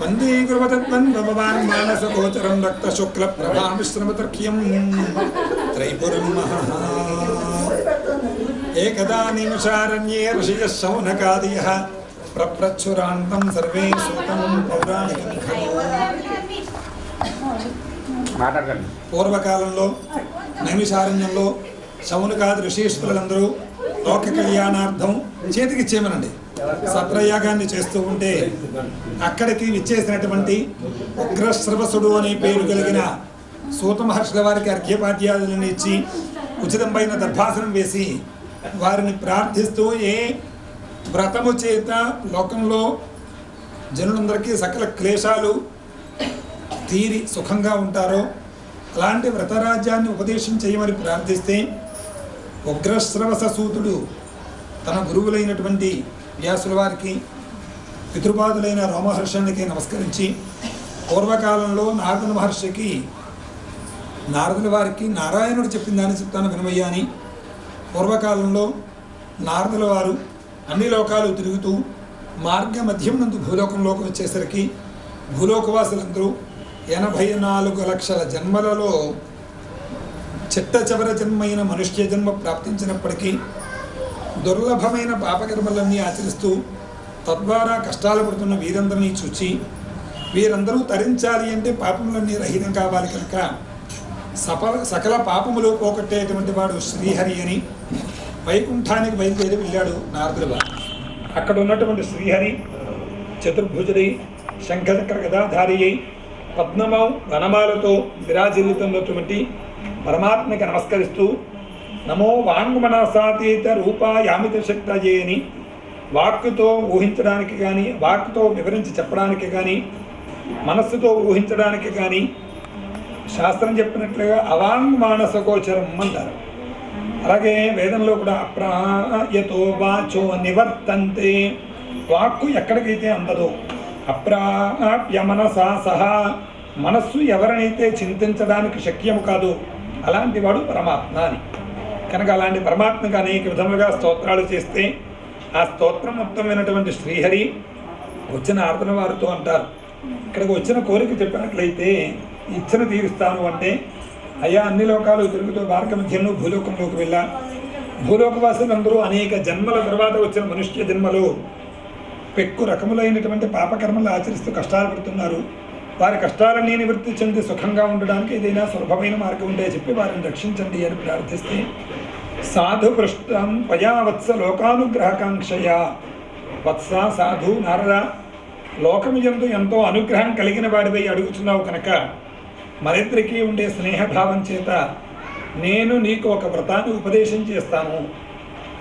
वन्दीकृतत्वं भगवान् मानसगोचरं रक्तशुक्लप्रभामिश्रमतर्क्यं त्रैपुरं महः एकदा निमिषारण्ये ऋषयः शौनकादयः प्रप्रच्छुरान्तं सर्वे सूतं पौराणिकं खलु పూర్వకాలంలో నైమిషారణ్యంలో శౌనకాది ఋషీశ్వరులందరూ లోక కళ్యాణార్థం చేతికిచ్చేమనండి సత్రయాగాన్ని చేస్తూ ఉంటే అక్కడికి విచ్చేసినటువంటి ఉగ్రశ్రవసుడు అనే పేరు కలిగిన సూత మహర్షుల వారికి అర్ఘ్యపాద్యాదులను ఇచ్చి ఉచితమైన దర్భాసనం వేసి వారిని ప్రార్థిస్తూ ఏ వ్రతము చేత లోకంలో జనులందరికీ సకల క్లేశాలు తీరి సుఖంగా ఉంటారో అలాంటి వ్రతరాజ్యాన్ని ఉపదేశం చేయమని ప్రార్థిస్తే ఉగ్రశ్రవస సూతుడు తన గురువులైనటువంటి వ్యాసుల వారికి పితృపాదులైన రోమహర్షునికి నమస్కరించి పూర్వకాలంలో నారదుల మహర్షికి నారదుల వారికి నారాయణుడు చెప్పిందని చెప్తాను వినమయ్యా అని పూర్వకాలంలో నారదుల వారు అన్ని లోకాలు తిరుగుతూ మార్గ మధ్యం నందు భూలోకంలోకి వచ్చేసరికి భూలోకవాసులందరూ 84 లక్షల జన్మలలో చిట్ట చివరి జన్మైన మనుష్య జన్మ ప్రాప్తించినప్పటికీ దుర్లభమైన పాపకర్మలన్నీ ఆచరిస్తూ తద్వారా కష్టాలు పడుతున్న వీరందరినీ చూచి వీరందరూ తరించాలి అంటే పాపములన్నీ రహితం కావాలి కనుక సకల పాపములు పోగొట్టేటువంటి వాడు శ్రీహరి అని వైకుంఠానికి బయలుదేరి వెళ్ళాడు నారదుల వారు. అక్కడ ఉన్నటువంటి శ్రీహరి చతుర్భుజుడై శంఖచక్ర గదాధారి అయి పద్మమౌ వనమాలతో విరాజిల్లుతున్నటువంటి పరమాత్మకి నమస్కరిస్తూ నమో వాంగ్మనసాతీత రూపాయామిత శక్తయే అని వాక్కుతో ఊహించడానికి కానీ వాక్కుతో వివరించి చెప్పడానికి కానీ మనస్సుతో ఊహించడానికి కానీ శాస్త్రం చెప్పినట్లుగా అవాంగ్మానసగోచరం అంటారు. అలాగే వేదంలో కూడా అప్రాయతో వాచో నివర్తంతే వాక్కు ఎక్కడికైతే అందదో అప్రాప్య మనసా సహా మనస్సు ఎవరినైతే చింతించడానికి శక్యము కాదు అలాంటి వాడు పరమాత్మ అని. కనుక అలాంటి పరమాత్మకు అనేక విధములుగా స్తోత్రాలు చేస్తే ఆ స్తోత్రం మొత్తమైనటువంటి శ్రీహరి వచ్చిన ఆర్దన వారితో అంటారు, ఇక్కడికి వచ్చిన కోరిక చెప్పినట్లయితే ఇచ్చను తీరుస్తాను అంటే అయ్యా అన్ని లోకాలు తిరుగుతూ మార్గ మధ్యంలో భూలోకంలోకి వెళ్ళా భూలోకవాసులందరూ అనేక జన్మల తర్వాత వచ్చిన మనుష్య జన్మలు పెక్కు రకములైనటువంటి పాపకర్మలు ఆచరిస్తూ కష్టాలు పడుతున్నారు. వారి కష్టాలన్నీ నివృత్తి చెంది సుఖంగా ఉండడానికి ఏదైనా సులభమైన మార్గం ఉంటే చెప్పి వారిని రక్షించండి అని ప్రార్థిస్తే సాధు పృష్టం పయా వత్స లోకానుగ్రహకాంక్షయ వత్స సాధు నారద లోకము యందు ఎంతో అనుగ్రహం కలిగిన వాడిపై అడుగుతున్నావు కనుక మరిద్దరికీ ఉండే స్నేహభావం చేత నేను నీకు ఒక వ్రతాన్ని ఉపదేశం చేస్తాను.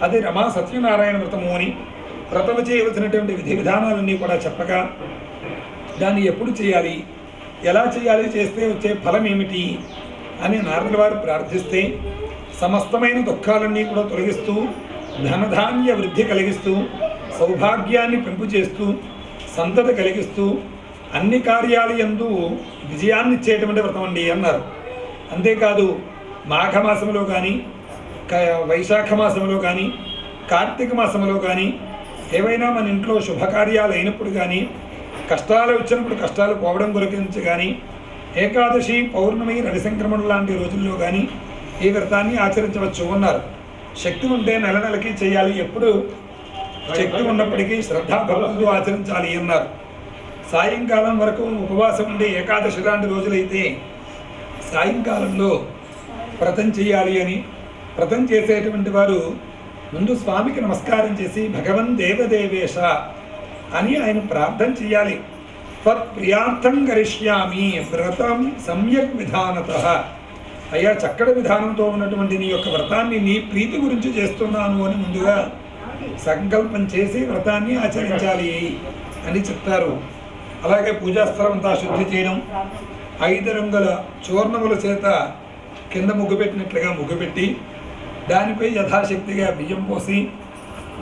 అది రమా సత్యనారాయణ వ్రతము అని వ్రతము చేయవలసినటువంటి విధి విధానాలన్నీ కూడా చెప్పగా దాన్ని ఎప్పుడు చేయాలి, ఎలా చేయాలి, చేస్తే వచ్చే ఫలం ఏమిటి అని నారదుల వారు ప్రార్థిస్తే సమస్తమైన దుఃఖాలన్నీ కూడా తొలగిస్తూ ధనధాన్య వృద్ధి కలిగిస్తూ సౌభాగ్యాన్ని పెంపు చేస్తూ సంతతి కలిగిస్తూ అన్ని కార్యాలు యందు విజయాన్ని ఇచ్చేటువంటి వ్రతం అండి అన్నారు. అంతేకాదు మాఘమాసంలో కానీ వైశాఖ మాసంలో కానీ కార్తీక మాసంలో కానీ ఏవైనా మన ఇంట్లో శుభకార్యాలు అయినప్పుడు కానీ కష్టాలు వచ్చినప్పుడు కష్టాలు పోవడం గురించి కానీ ఏకాదశి పౌర్ణమి రవి సంక్రమణ లాంటి రోజుల్లో కానీ ఈ వ్రతాన్ని ఆచరించవచ్చు అన్నారు. శక్తి ఉంటే నెల నెలకి చేయాలి, ఎప్పుడు శక్తి ఉన్నప్పటికీ శ్రద్ధాభక్తులతో ఆచరించాలి అన్నారు. సాయంకాలం వరకు ఉపవాసం ఉండే ఏకాదశి లాంటి రోజులైతే సాయంకాలంలో వ్రతం చేయాలి అని వ్రతం చేసేటువంటి వారు ముందు స్వామికి నమస్కారం చేసి భగవన్ దేవదేవేశ అని ఆయన ప్రార్థన చేయాలి. త్వత్ప్రియార్థం కరిష్యామి వ్రతం సమ్యక్ విధానత అయ్యా చక్కటి విధానంతో ఉన్నటువంటి నీ యొక్క వ్రతాన్ని నీ ప్రీతి గురించి చేస్తున్నాను అని ముందుగా సంకల్పం చేసి వ్రతాన్ని ఆచరించాలి అని చెప్తారు. అలాగే పూజాస్థలం అంతా శుద్ధి చేయడం, 5 రంగుల చూర్ణముల చేత కింద ముగ్గు పెట్టినట్లుగా ముగ్గు పెట్టి దానిపై యథాశక్తిగా బియ్యం పోసి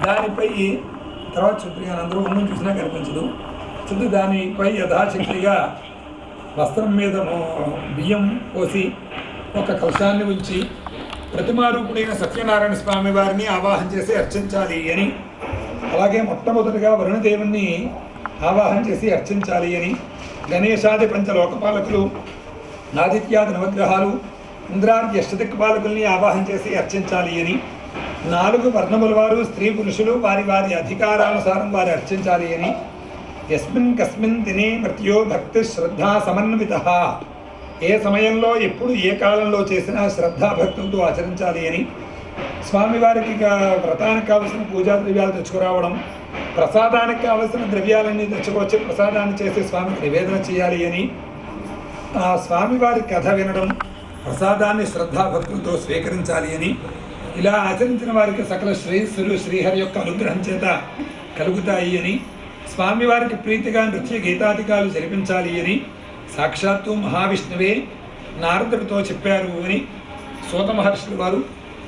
దానిపై తర్వాత శుద్ధిగా అందరూ ఉన్నం చూసినా కనిపించదు శుద్ధి దానిపై యథాశక్తిగా వస్త్రం మీద బియ్యం పోసి ఒక కలశాన్ని ఉంచి ప్రతిమారూపుడైన సత్యనారాయణ స్వామి వారిని ఆవాహన చేసి అర్చించాలి అని అలాగే మొట్టమొదటిగా వరుణదేవుణ్ణి ఆవాహన చేసి అర్చించాలి అని, గణేశాది పంచలోకపాలకులు, ఆదిత్యాది నవగ్రహాలు, ఇంద్రాది అష్టదిక్పాలకుల్ని ఆవాహన చేసి అర్చించాలి అని, 4 వర్ణముల వారు స్త్రీ పురుషులు వారి వారి అధికారానుసారం వారి అర్చించాలి అని, యస్మిన్ కస్మిన్ దినే మృత్యో భక్తి శ్రద్ధా సమన్విత, ఏ సమయంలో ఎప్పుడు ఏ కాలంలో చేసినా శ్రద్ధాభక్తులతో ఆచరించాలి అని, స్వామివారికి వ్రతానికి కావలసిన పూజా ద్రవ్యాలు తెచ్చుకురావడం, ప్రసాదానికి కావలసిన ద్రవ్యాలన్నీ తెచ్చుకొచ్చి ప్రసాదాన్ని చేసి స్వామికి నివేదన చేయాలి అని, ఆ స్వామివారి కథ వినడం, ప్రసాదాన్ని శ్రద్ధాభక్తులతో స్వీకరించాలి అని, ఇలా ఆచరించిన వారికి సకల శ్రేయస్సులు శ్రీహరి యొక్క అనుగ్రహం చేత కలుగుతాయి అని, స్వామివారికి ప్రీతిగా నృత్య గీతాధికాలు జరిపించాలి అని సాక్షాత్తు మహావిష్ణువే నారదుడితో చెప్పారు అని సూత మహర్షులు వారు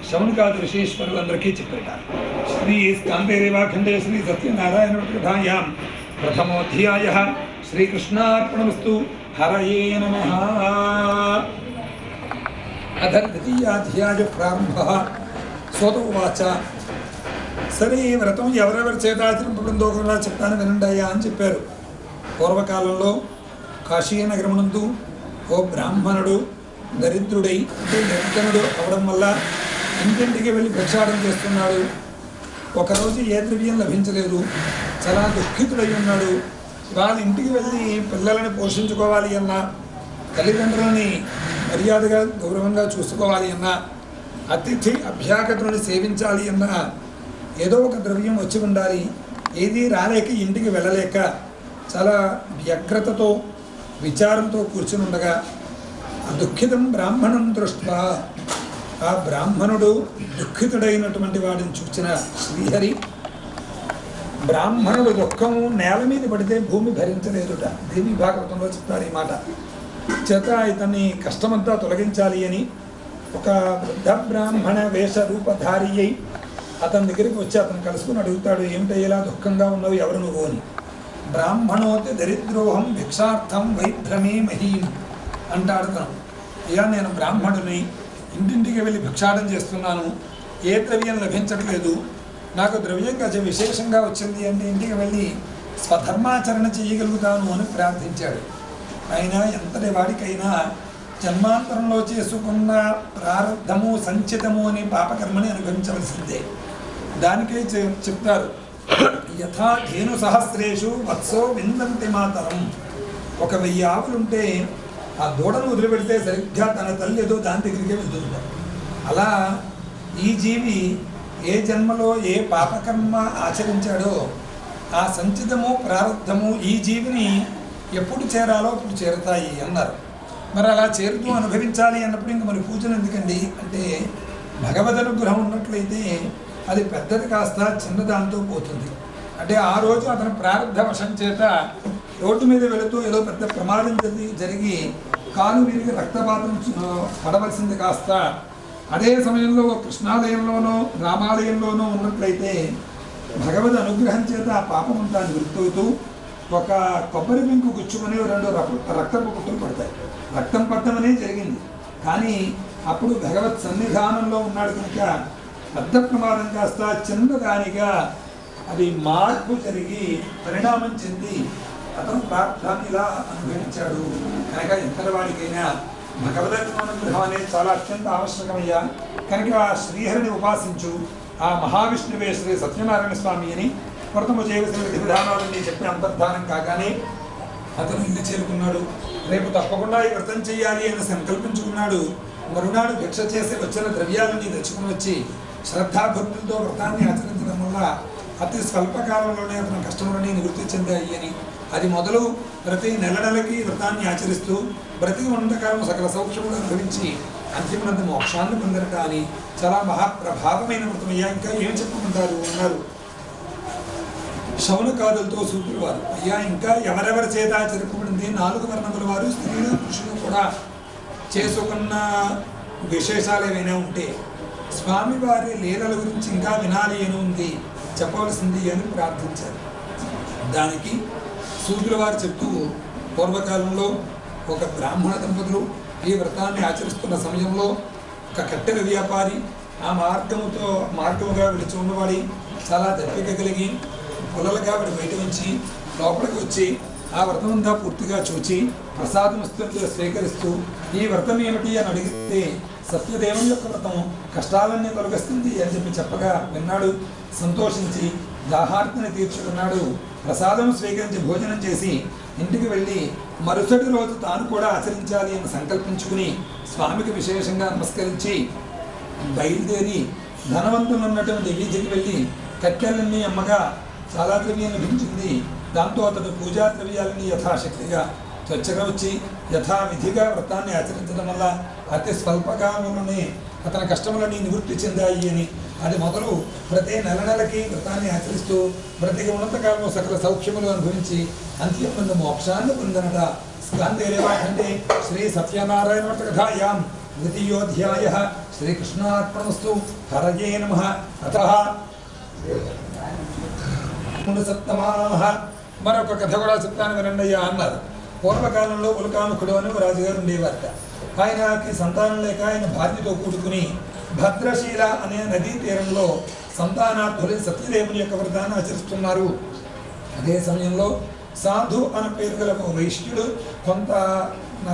శౌనకాది ఋషీశ్వరులు అందరికీ చెప్పారు. శ్రీ స్కాందేవాఖండే శ్రీ సత్యనారాయణ కథాయాం ప్రథమోధ్యాయ శ్రీకృష్ణార్పణమస్తు. హరయే నమః. అథ ద్వితీయాధ్యాయ ప్రారంభ. సూత ఉవాచ. సరే, ఈ వ్రతం ఎవరెవరి చేత ఆచరింపబడిందో కూడా చెప్తాను వినండి అయ్యా అని చెప్పారు. పూర్వకాలంలో కాశీనగరమునందు ఓ బ్రాహ్మణుడు దరిద్రుడై, అంటే నిర్ధనుడు అవడం వల్ల ఇంటింటికి వెళ్ళి భిక్షాటన చేస్తున్నాడు. ఒకరోజు ఏ ద్రవ్యం లభించలేదు, చాలా దుఃఖితుడై ఉన్నాడు. వాళ్ళ ఇంటికి వెళ్ళి పిల్లలని పోషించుకోవాలి అన్నా, తల్లిదండ్రులని మర్యాదగా గౌరవంగా చూసుకోవాలి అన్నా, అతిథి అభ్యాగతులను సేవించాలి అన్నా ఏదో ఒక ద్రవ్యం వచ్చి ఉండాలి. ఏదీ రాలేక ఇంటికి వెళ్ళలేక చాలా వ్యగ్రతతో విచారంతో కూర్చుని ఉండగా దుఃఖితం బ్రాహ్మణం దృష్ట్వా, ఆ బ్రాహ్మణుడు దుఃఖితుడైనటువంటి వాడిని చూసిన శ్రీహరి, బ్రాహ్మణుడు దుఃఖము నేల మీద పడితే భూమి భరించలేదుట. దేవి భాగవతంలో చెప్తారు ఈ మాట. చేత ఇతన్ని కష్టమంతా తొలగించాలి అని ఒక వృద్ధ బ్రాహ్మణ వేష రూపధారి అయి అతని దగ్గరికి వచ్చి అతను కలుసుకుని అడుగుతాడు, ఏమిటయ్యేలా దుఃఖంగా ఉన్నావు, ఎవరు నువ్వు అని. బ్రాహ్మణోతి దరిద్రోహం భిక్షార్థం వైభ్రమే మహీం అంటాడు తను. అయ్యా, నేను బ్రాహ్మణుని, ఇంటింటికి వెళ్ళి భిక్షాటం చేస్తున్నాను, ఏ ద్రవ్యం లభించట్లేదు, నాకు ద్రవ్యం కొంచెం విశేషంగా వచ్చింది అంటే ఇంటికి వెళ్ళి స్వధర్మాచరణ చేయగలుగుతాను అని ప్రార్థించాడు. అయినా ఎంతటి వాడికైనా జన్మాంతరంలో చేసుకున్న ప్రారంధము సంచితము అనే పాపకర్మని అనుభవించవలసిందే. దానికై చెప్తారు, యథా ధేను సహస్రేషు వత్సో విందంతి మాతరం. 1000 ఆవులుంటే ఆ దూడను వదిలిపెడితే సరిగ్గా తన తల్లి ఏదో దాని దగ్గరికే వెళ్తుంది. అలా ఈ జీవి ఏ జన్మలో ఏ పాపకర్మ ఆచరించాడో ఆ సంచితము ప్రారంధము ఈ జీవిని ఎప్పుడు చేరాలో అప్పుడు చేరుతాయి అన్నారు. మరి అలా చేరుతూ అనుభవించాలి అన్నప్పుడు ఇంక మరి పూజలు ఎందుకండి అంటే, భగవద్ అనుగ్రహం ఉన్నట్లయితే అది పెద్దది కాస్త చిన్నదాంతో పోతుంది. అంటే ఆ రోజు అతని ప్రారంధ వశం చేత రోడ్డు మీద వెళుతూ ఏదో పెద్ద ప్రమాదం జరిగి కాలు వీరికి రక్తపాతం పడవలసింది కాస్త అదే సమయంలో కృష్ణాలయంలోనో రామాలయంలోనో ఉన్నట్లయితే భగవద్ అనుగ్రహం చేత ఆ పాపం అంతా నివృత్తవుతూ ఒక కొబ్బరి పెంకు గుచ్చుకొని 2 రక్తపు కుట్టులు పడతాయి. రక్తం పట్టమనే జరిగింది, కానీ అప్పుడు భగవత్ సన్నిధానంలో ఉన్నాడు కనుక పెద్ద ప్రమాదం కాస్త చిన్నదానిగా అది మార్పు జరిగి పరిణామం చెంది అతను ప్రార్థాన్ని ఇలా అనుభవించాడు. కనుక ఎంతటి వాడికైనా భగవదనుగ్రహం అనేది చాలా అత్యంత ఆవశ్యకమయ్యా. కనుక ఆ శ్రీహరిని ఉపాసించు, ఆ మహావిష్ణువే శ్రీ సత్యనారాయణ స్వామి అని వ్రతము చేయవలసిన విధి విధానాలన్నీ చెప్పి అంతర్ధానం కాగానే అతను ఇల్లు చేరుకున్నాడు. రేపు తప్పకుండా ఈ వ్రతం చేయాలి అని సంకల్పించుకున్నాడు. మరునాడు భిక్ష చేసి వచ్చిన ద్రవ్యాలన్నీ తెచ్చుకుని వచ్చి శ్రద్ధాభక్తులతో వ్రతాన్ని ఆచరించడం వల్ల అతి స్వల్పకాలంలోనే అతని కష్టములని నివృత్తి చెందాయి అని, అది మొదలు ప్రతి నెలకి వ్రతాన్ని ఆచరిస్తూ బ్రతికి ఉన్నంతకాలం సకల సౌఖ్యములు అనుభవించి అంతిమనంత మోక్షాన్ని పొందరట అని చాలా మహాప్రభావమైన వ్రతమయ్యా. ఇంకా ఏం చెప్పుకుంటారు అన్నారు శౌనకాదులతో సూత్రులు వారు. అయ్యా, ఇంకా ఎవరెవరి చేత జరుపుబడింది 4 వర్ణముల వారు స్త్రీలు పురుషులు కూడా చేసుకున్న విశేషాలు ఏమైనా ఉంటే స్వామివారి లీలల గురించి ఇంకా వినాలి అని ఉంది, చెప్పవలసింది అని ప్రార్థించారు. దానికి సూత్రుల వారు చెప్తూ, పూర్వకాలంలో ఒక బ్రాహ్మణ దంపతులు ఈ వ్రతాన్ని ఆచరిస్తున్న సమయంలో ఒక కట్టెల వ్యాపారి ఆ మార్గముగా విడిచి ఉన్నవాడి చాలా దప్పిక కలిగి పుల్లలుగా ఆవిడ బయట ఉంచి లోపలికి వచ్చి ఆ వ్రతం అంతా పూర్తిగా చూచి ప్రసాదం వస్తుందో స్వీకరిస్తూ ఈ వ్రతం ఏమిటి అని అడిగితే సత్యదేవుని యొక్క వ్రతం కష్టాలన్నీ తొలగిస్తుంది అని చెప్పగా విన్నాడు. సంతోషించి దాహార్తిని తీర్చుకున్నాడు. ప్రసాదం స్వీకరించి భోజనం చేసి ఇంటికి వెళ్ళి మరుసటి రోజు తాను కూడా ఆచరించాలి అని సంకల్పించుకుని స్వామికి విశేషంగా నమస్కరించి బయలుదేరి ధనవంతులు ఉన్నటువంటి వీధికి వెళ్ళి కట్టెలన్నీ అమ్మగా చాలా ద్రవ్యం లభించింది. దాంతో అతడు పూజా ద్రవ్యాలని యథాశక్తిగా స్వచ్ఛగా వచ్చి యథావిధిగా వ్రతాన్ని ఆచరించడం వల్ల అతి స్వల్పకాలంలోనే అతని కష్టములని నివృత్తి చెందాయి అని అది మొదలు ప్రతి నెలకి వ్రతాన్ని ఆచరిస్తూ ప్రతి ఉన్నతకాలంలో సకల సౌఖ్యములు అనుభవించి అంత్యముందు మోక్షాన్ని పొందనట. స్కందేరేవాఖండే శ్రీ సత్యనారాయణ వ్రతకథాయాం ద్వితీయోధ్యాయ శ్రీకృష్ణార్పణమస్తు. హరయే నమః. అతః మరొక కథ కూడా చెప్తాను వినండియ్యా అన్నారు. పూర్వకాలంలో ఉల్కాముఖుడు అని రాజుగారు ఉండేవారట. ఆయనకి సంతానం లేక ఆయన భార్యతో కూడుకుని భద్రశీల అనే నదీ తీరంలో సంతానార్థులు సత్యదేవుని యొక్క వ్రతాన్ని ఆచరిస్తున్నారు. అదే సమయంలో సాధు అనే పేరు గల వైశ్యుడు కొంత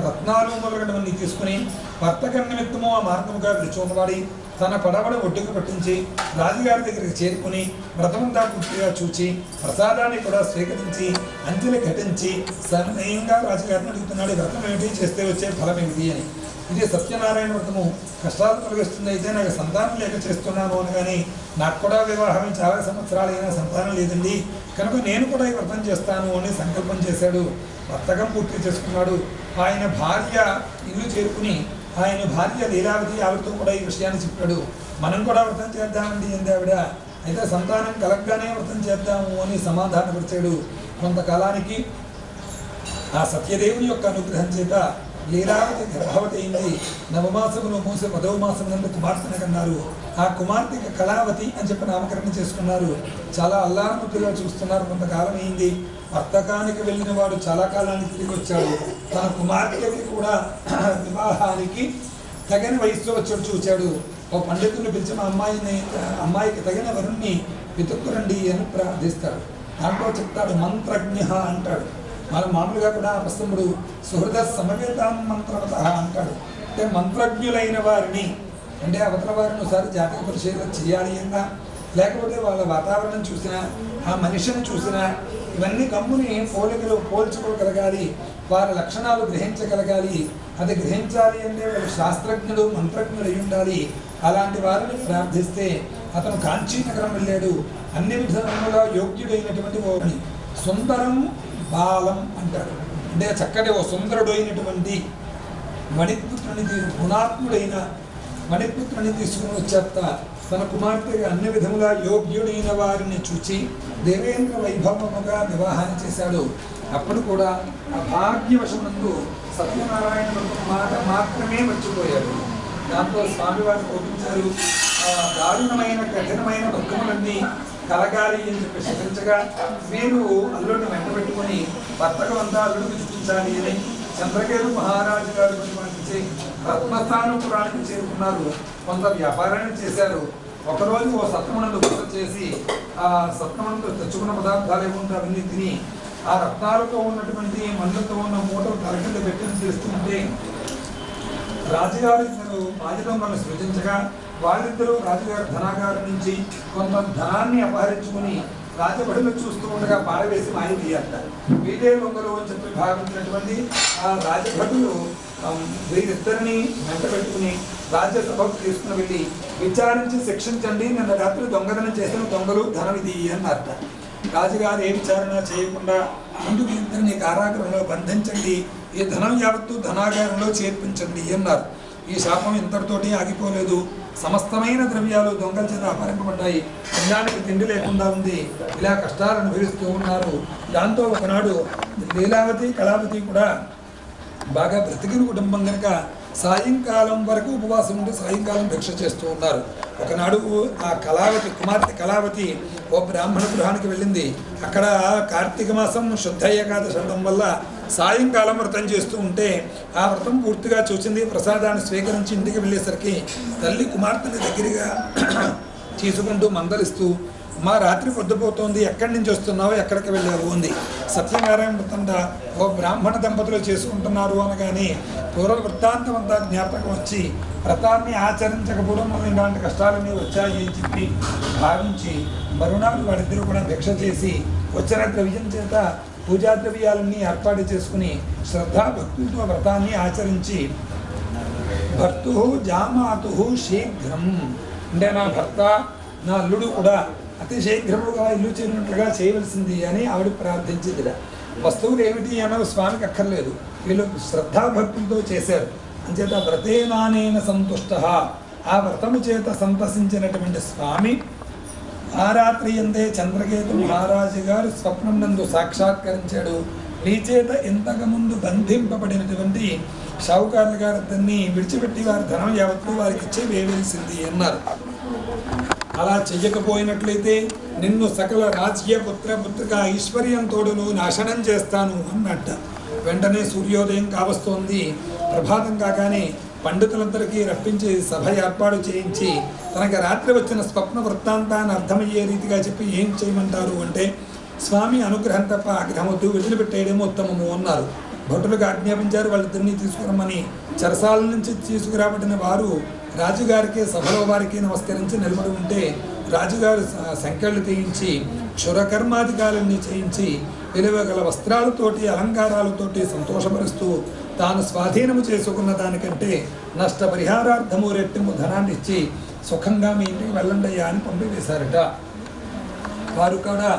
రత్నాలు మొదలగడమన్నీ తీసుకుని వర్తక నిమిత్తము ఆ మార్గముగా విలుచున్నవాడి తన పడవను ఒడ్డుకు పట్టించి రాజుగారి దగ్గరికి చేరుకుని వ్రతమంతా పూర్తిగా చూచి ప్రసాదాన్ని కూడా స్వీకరించి అంచెలు ఘటించి సనయంగా రాజుగారిని అడుగుతున్నాడు, వ్రతం ఏమిటి, చేస్తే వచ్చే ఫలం ఏమిటి అని. ఇది సత్యనారాయణ వ్రతము కష్టాలు తొలగిస్తుంది. అయితే నాకు సంతానం లేక చేస్తున్నాను అనగానే నాకు కూడా వివాహం చాలా సంవత్సరాలైనా సంతానం లేదండి, కనుక నేను కూడా ఈ వ్రతం చేస్తాను అని సంకల్పం చేశాడు. వర్తకం పూర్తి చేసుకున్నాడు. ఆయన భార్య ఇల్లు చేరుకుని ఆయన భార్య లీలావతి ఆవిడతో కూడా ఈ విషయాన్ని చెప్పాడు. మనం కూడా వ్రతం చేద్దామండి అంది ఆవిడ. అయితే సంతానం కలగ్గానే వ్రతం చేద్దాము అని సమాధానపరిచాడు. కొంతకాలానికి ఆ సత్యదేవుని యొక్క అనుగ్రహం చేత లీలావతి గర్భవతి అయింది. నవమాసములు మూసి 10వ మాసం నందు కుమార్తెను కన్నారు. ఆ కుమార్తెకి కళావతి అని చెప్పి నామకరణం చేసుకున్నారు. చాలా అల్లారముద్దుగా చూస్తున్నారు. కొంతకాలం అయింది. వర్తకానికి వెళ్ళిన వాడు చాలా కాలానికి తిరిగి వచ్చాడు. తన కుమార్తెకి కూడా వివాహానికి తగిన వయసులో వచ్చాడు చూచాడు. ఓ పండితులు పిలిచి మా అమ్మాయికి తగిన వరుణ్ణి వెతుక్కురండి అని ప్రార్థిస్తాడు. దాంట్లో చెప్తాడు మంత్రజ్ఞ అంటాడు. మనం మామూలుగా కూడా ప్రస్తుతుడు సుహృద సమవేతాం మంత్రవత అంటాడు. అంటే మంత్రజ్ఞులైన వారిని, అంటే అవతల వారిని ఒకసారి జాతక పరిశీలన చేయాలి అన్నా, లేకపోతే వాళ్ళ వాతావరణం చూసినా, ఆ మనిషిని చూసినా ఇవన్నీ గమ్ముని పోలికలు పోల్చుకోగలగాలి, వారి లక్షణాలు గ్రహించగలగాలి. అది గ్రహించాలి అంటే వాళ్ళు శాస్త్రజ్ఞుడు మంత్రజ్ఞుడు అయి ఉండాలి. అలాంటి వారిని ప్రార్థిస్తే అతను కాంచీనగరం వెళ్ళాడు. అన్ని విధాలుగా యోగ్యుడైనటువంటి వారిని సుందరం బాలం అంటాడు. అంటే చక్కటి ఓ సుందరుడు అయినటువంటి మణిపుత్రుని గుణాత్ముడైన మణిపుత్రుని తీసుకుని వచ్చేత తన కుమార్తెగా అన్ని విధములా యోగ్యుడైన వారిని చూచి దేవేంద్ర వైభవముగా వివాహాన్ని చేశాడు. అప్పుడు కూడా అభాగ్యవశమునందు సత్యనారాయణ మాట మాత్రమే మర్చిపోయాడు. దాంతో స్వామివారు కోపించారు. దారుణమైన కఠినమైన దుఃఖములన్నీ కలగాలి అని చెప్పి శపించగా వీరు అల్లుడిని వెంటబెట్టుకొని వర్తకం అంతా అల్లుడికి చూపించాలి అని చంద్రకేతు మహారాజు గారు పంపించి రత్నస్థానపురానికి చేరుకున్నారు. కొంత వ్యాపారాన్ని చేశారు. ఒకరోజు ఓ సత్రమునందు బస చేసి ఆ సత్రమునందు తెచ్చుకున్న పదార్థాలు ఏముంటే అవన్నీ తిని ఆ రత్నాలతో ఉన్నటువంటి మన్నులతో ఉన్న మూటలు తరగతి పెట్టి చేస్తుంటే రాజుగారు ఇద్దరు బాధ్యతలను సృజించగా వాళ్ళిద్దరూ రాజుగారు ధనాగారు నుంచి కొంత ధనాన్ని అపహరించుకుని రాజబడులు చూస్తూ ఉండగా పారవేసి మాయమయ్యారట. వీరే దొంగలు అని చెప్పి భావించినటువంటి ఆ రాజభటులు వీరిద్దరిని వెంట పెట్టుకుని రాజ్యసభకు తీసుకుని వెళ్ళి విచారించి శిక్షించండి, నిన్న రాత్రి దొంగతనం చేసిన దొంగలు ధనం ఇది అన్నారట. రాజుగారు ఏ విచారణ చేయకుండా ముందుకు ఇద్దరిని కారాగృహంలో బంధించండి, ఈ ధనం యావత్తు ధనాగారంలో చేర్పించండి అన్నారు. ఈ శాపం ఇంతటితోటి ఆగిపోలేదు. సమస్తమైన ద్రవ్యాలు దొంగల చేత అపహరింపబడ్డాయి. తినడానికి తిండి లేకుండా ఉంది. ఇలా కష్టాలు అనుభవిస్తూ ఉన్నారు. దాంతో ఒకనాడు లీలావతి కళావతి కూడా బాగా బ్రతికిన కుటుంబం కనుక సాయంకాలం వరకు ఉపవాసం ఉండి సాయంకాలం భిక్ష చేస్తూ ఉన్నారు. ఒకనాడు ఆ కళావతి కుమార్తె కళావతి ఓ బ్రాహ్మణ గృహానికి వెళ్ళింది. అక్కడ కార్తీక మాసం శుద్ధ ఏకాదశి ఉండడం వల్ల సాయంకాలం వ్రతం చేస్తూ ఉంటే ఆ వ్రతం పూర్తిగా చూసింది. ప్రసాదాన్ని స్వీకరించి ఇంటికి వెళ్ళేసరికి తల్లి కుమార్తెని దగ్గరగా తీసుకుంటూ మందలిస్తూ మా రాత్రి పొద్దుపోతోంది, ఎక్కడి నుంచి వస్తున్నావు, ఎక్కడికి వెళ్ళావు ఉంది. సత్యనారాయణ వ్రతంట ఓ బ్రాహ్మణ దంపతులు చేసుకుంటున్నారు అనగానే పూర్వ వృత్తాంతం అంతా జ్ఞాపకం వచ్చి వ్రతాన్ని ఆచరించకపోవడం వల్ల ఇలాంటి కష్టాలన్నీ వచ్చాయి అని చెప్పి భావించి మరునాడు వాడిద్దరూ కూడా భిక్ష చేసి వచ్చిన ద్రవ్యం చేత పూజా ద్రవ్యాలన్నీ ఏర్పాటు చేసుకుని శ్రద్ధాభక్తులతో వ్రతాన్ని ఆచరించి భర్తు జామాతు శీఘ్రం అంటే నా భర్త నా అల్లుడు కూడా అతి శీఘ్రముగా ఇల్లు చేరినట్లుగా చేయవలసింది అని ఆవిడ ప్రార్థించింది. వస్తువులు ఏమిటి అన్నది స్వామికి అక్కర్లేదు, వీళ్ళు శ్రద్ధాభక్తులతో చేశారు. అంచేత వ్రతేనానేన సంతుష్ట, ఆ వ్రతము చేత సంతసించినటువంటి స్వామి ఆ రాత్రి ఎందే చంద్రకేతు మహారాజు గారు స్వప్నం నందు సాక్షాత్కరించాడు. నీ చేత ఇంతకుముందు బంధింపబడినటువంటి షావుకారుల గారిద్దరిని విడిచిపెట్టి వారి ధనం యావత్తు వారికి ఇచ్చే వేయవలసింది అన్నారు. అలా చెయ్యకపోయినట్లయితే నిన్ను సకల రాజ్య పుత్రిక ఐశ్వర్యంతోడును నాశనం చేస్తాను అన్నట్ట. వెంటనే సూర్యోదయం కావస్తోంది. ప్రభాతం కాగానే పండితులందరికీ రప్పించి సభ ఏర్పాటు చేయించి తనకి రాత్రి వచ్చిన స్వప్న వృత్తాంతాన్ని అర్థమయ్యే రీతిగా చెప్పి ఏం చేయమంటారు అంటే స్వామి అనుగ్రహం తప్ప ఆగ్రహం వద్దు, వదిలిపెట్టేయడమో ఉత్తమము అన్నారు. భటులకు ఆజ్ఞాపించారు వాళ్ళిద్దరినీ తీసుకురమ్మని. చెరసాల నుంచి తీసుకురాబడిన వారు రాజుగారికి సభలో వారికి నమస్కరించి నిలబడి ఉంటే రాజుగారు సంఖ్యలు తీయించి క్షురకర్మాధికారుల్ని చేయించి విలువగల వస్త్రాలతోటి అలంకారాలతోటి సంతోషపరుస్తూ తాను స్వాధీనము చేసుకున్న దానికంటే నష్టపరిహారార్థము రెట్టింపు ధనాన్ని ఇచ్చి సుఖంగా మీ ఇంటికి వెళ్ళండయ్యా అని పంపివేశారట. వారు కూడా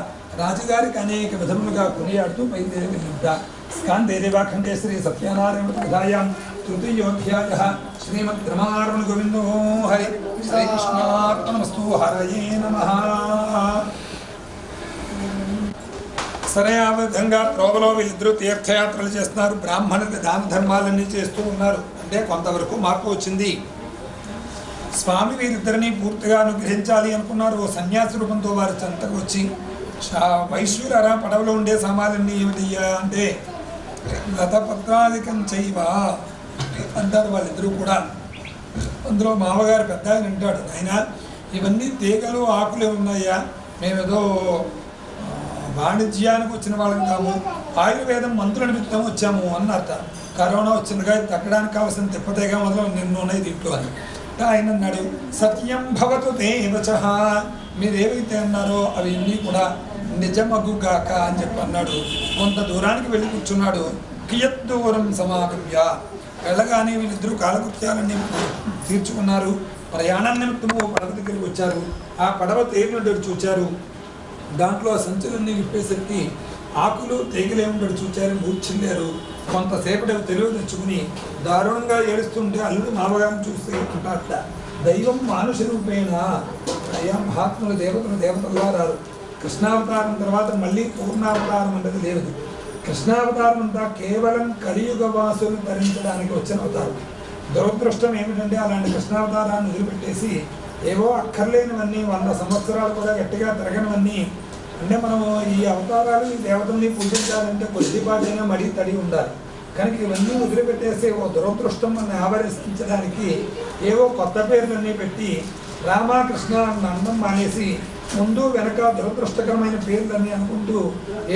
రాజుగారికి అనేక విధములుగా కొనియాడుతూ బయలుదేరి వెళ్ళింట. స్కాందే దేవాఖండే శ్రీ సత్యనారాయణ కథాయాం తృతీయోధ్యాయ శ్రీమద్ రమారమణ గోవిందో హరి శ్రీకృష్ణార్పణమస్తు. హరయే నమః. సరే, ఆ విధంగా ప్రోగలో వీళ్ళిద్దరూ తీర్థయాత్రలు చేస్తున్నారు. బ్రాహ్మణులకు దాన ధర్మాలన్నీ చేస్తూ ఉన్నారు. అంటే కొంతవరకు మార్పు వచ్చింది. స్వామి వీరిద్దరిని పూర్తిగా అనుగ్రహించాలి అనుకున్నారు. ఓ సన్యాసి రూపంతో వారి చెంతకు వచ్చి వైశ్యురారా పడవలో ఉండే సామాన్లన్నీ ఏమిటయ్యా అంటే లతపత్రాధికం చేయవా అంటారు వాళ్ళిద్దరూ కూడా. అందులో మామగారు పెద్ద ఆయన అంటాడు, ఆయన ఇవన్నీ తీగలు ఆకులే ఉన్నాయా, మేమేదో వాణిజ్యానికి వచ్చిన వాళ్ళం కాము, ఆయుర్వేదం మందుల నిమిత్తం వచ్చాము అన్నట్ట. కరోనా వచ్చిందిగా తగ్గడానికి కావాల్సిన తిప్పతేగా మొదలు నిన్ను ఉన్నాయి దీంట్లో అని. ఆయన అన్నాడు, సత్యం భవతు దేవచ, మీరేవైతే అన్నారో అవి అన్నీ కూడా నిజమగుగాక అని చెప్పి అన్నాడు. కొంత దూరానికి వెళ్ళి కూర్చున్నాడు. కియత్ దూరం సమాగమ్య, వెళ్ళగానే వీళ్ళిద్దరూ కాలకృత్యాలన్నీ తీర్చుకున్నారు. ప్రయాణం నిమిత్తము పడవ దగ్గరికి వచ్చారు. ఆ పడవ తేలినట్టు చూచారు. దాంట్లో ఆ సంచులన్నీ విప్పేసరికి ఆకులు తెగిలేముంటాడు చూచారు. మూర్చిల్లారు. కొంతసేపటి తెలివి తెచ్చుకుని దారుణంగా ఏడుస్తుంటే అల్లుడు మామగారిని చూస్తే ఉంటాట. దైవం మానుష రూపేణ, అయ్యా మహాత్ములు దేవతలుగా రారు. కృష్ణావతారం తర్వాత మళ్ళీ పూర్ణావతారం అనేది లేదు. కృష్ణావతారం అంతా కేవలం కలియుగ వాసులు ధరించడానికి వచ్చిన అవతారం. దురదృష్టం ఏమిటంటే అలాంటి కృష్ణావతారాన్ని వదిలిపెట్టేసి ఏవో అక్కర్లేనివన్నీ 100 సంవత్సరాలు కూడా గట్టిగా తిరగనివన్నీ, అంటే మనము ఈ అవతారాలు ఈ దేవతల్ని పూజించాలంటే కొద్దిపాటైనా మడి తడి ఉండాలి. కనుక ఇవన్నీ వదిలిపెట్టేసి ఓ దురదృష్టం మనల్ని ఆవరించడానికి ఏవో కొత్త పేర్లన్నీ పెట్టి రామకృష్ణ అందం మానేసి ముందు వెనక దురదృష్టకరమైన పేర్లన్నీ అనుకుంటూ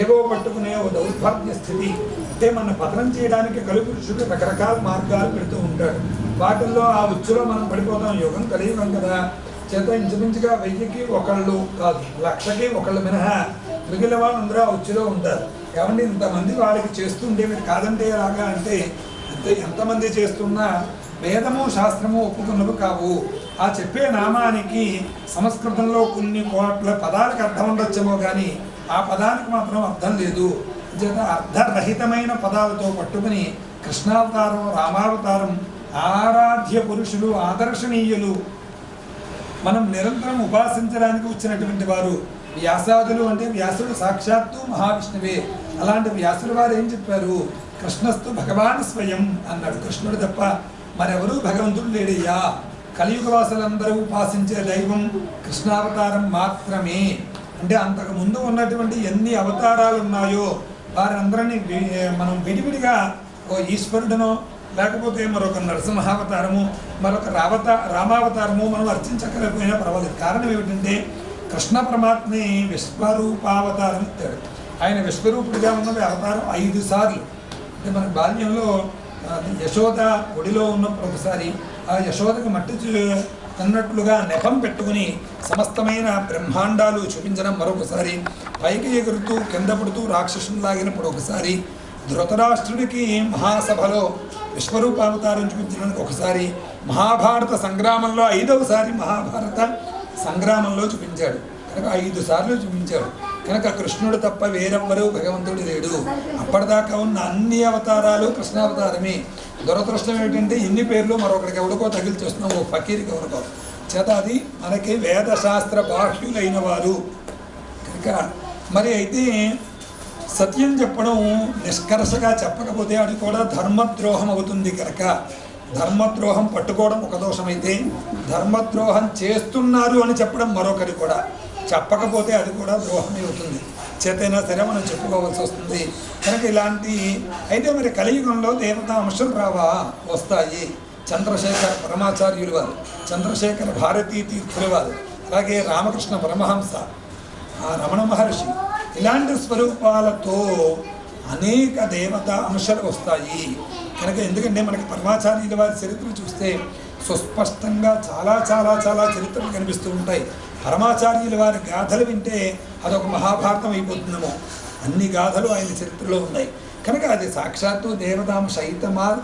ఏవో పట్టుకునే ఓ దౌర్భాగ్య స్థితి. అంటే మన పతనం చేయడానికి కలుపురుషుడు రకరకాల మార్గాలు పెడుతూ ఉంటాడు. వాటిల్లో ఆ ఉచ్చులో మనం పడిపోతాం. యుగం కలియుగం కదా, చేత ఇంచుమించుగా 1000కి ఒకళ్ళు కాదు 1,00,000కి ఒకళ్ళు మినహా మిగిలిన వాళ్ళు అందరూ ఆ ఉచ్చులో ఉంటారు. కాబట్టి ఇంతమంది వాళ్ళకి చేస్తుంటే మీరు కాదంటే ఎలాగా అంటే ఎంతమంది చేస్తున్నా వేదము శాస్త్రము ఒప్పుకున్నవి కావు. ఆ చెప్పే నామానికి సంస్కృతంలో కొన్ని కోట్ల పదాలకు అర్థం ఉండొచ్చేమో కానీ ఆ పదానికి మాత్రం అర్థం లేదు. అర్థరహితమైన పదాలతో పట్టుకుని కృష్ణావతారం, రామావతారం ఆరాధ్య పురుషులు, ఆదర్శనీయులు, మనం నిరంతరం ఉపాసించడానికి వచ్చినటువంటి వారు వ్యాసాదులు. అంటే వ్యాసుడు సాక్షాత్తు మహావిష్ణువే. అలాంటి వ్యాసుడు వారు ఏం చెప్పారు, కృష్ణస్తు భగవాన్ స్వయం అన్నాడు. కృష్ణుడు తప్ప మరెవరూ భగవంతుడు లేడయ్యా. కలియుగ వాసులందరూ ఉపాసించే దైవం కృష్ణావతారం మాత్రమే. అంటే అంతకు ముందు ఉన్నటువంటి ఎన్ని అవతారాలు ఉన్నాయో వారందరినీ మనం విడివిడిగా ఓ ఈశ్వరుడనో లేకపోతే మరొక నరసింహావతారము, మరొక రామావతారము మనం అర్చించకపోయినా పర్వాలేదు. కారణం ఏమిటంటే కృష్ణ పరమాత్మే విశ్వరూపావతారం ఇస్తాడు. ఆయన విశ్వరూపుడిగా ఉన్నది అవతారం 5 సార్లు. అంటే మన బాల్యంలో యశోద ఒడిలో ఉన్నప్పుడు ఒకసారి, ఆ యశోదకు మట్టి అన్నట్లుగా నెపం పెట్టుకుని సమస్తమైన బ్రహ్మాండాలు చూపించడం మరొకసారి, పైకి ఎగురుతూ కింద పడుతూ రాక్షసుని లాగినప్పుడు ఒకసారి, ధృతరాష్ట్రుడికి మహాసభలో విశ్వరూపావతారం చూపించడానికి ఒకసారి, మహాభారత సంగ్రామంలో 5వ సారి మహాభారత సంగ్రామంలో చూపించాడు. కనుక 5 సార్లు చూపించాడు. కనుక కృష్ణుడు తప్ప వేరెవ్వరూ భగవంతుడు లేడు. అప్పటిదాకా ఉన్న అన్ని అవతారాలు కృష్ణావతారమే. దురదృష్టం ఏంటంటే ఇన్ని పేర్లు మరొకరికి ఎవరికో తగిలి చేస్తున్నాం, ఓ ఫకీర్కి ఎవరికో చేత. అది మనకి వేదశాస్త్ర బాహ్యులైన వారు కనుక. మరి అయితే సత్యం చెప్పడం నిష్కర్షగా చెప్పకపోతే అది కూడా ధర్మద్రోహం అవుతుంది. కనుక ధర్మద్రోహం పట్టుకోవడం ఒక దోషమైతే, ధర్మద్రోహం చేస్తున్నారు అని చెప్పడం మరొకటి కూడా. చెప్పకపోతే అది కూడా ద్రోహమే అవుతుంది. చేతైనా సరే మనం చెప్పుకోవాల్సి వస్తుంది. కనుక ఇలాంటి అయితే మరి కలియుగంలో దేవతా అంశాలు వస్తాయి. చంద్రశేఖర పరమాచార్యులు వారు, చంద్రశేఖర భారతీ తీర్థుల వారు, అలాగే రామకృష్ణ పరమహంస, రమణ మహర్షి, ఇలాంటి స్వరూపాలతో అనేక దేవతా అంశాలు వస్తాయి. కనుక ఎందుకంటే మనకి పరమాచార్యుల వారి చరిత్రలు చూస్తే సుస్పష్టంగా చాలా చాలా చాలా చరిత్రలు కనిపిస్తూ ఉంటాయి. పరమాచార్యుల వారి గాథలు వింటే అదొక మహాభారతం అయిపోతుందేమో. అన్ని గాథలు ఆయన చరిత్రలో ఉన్నాయి. కనుక అది సాక్షాత్తు దేవతాంశ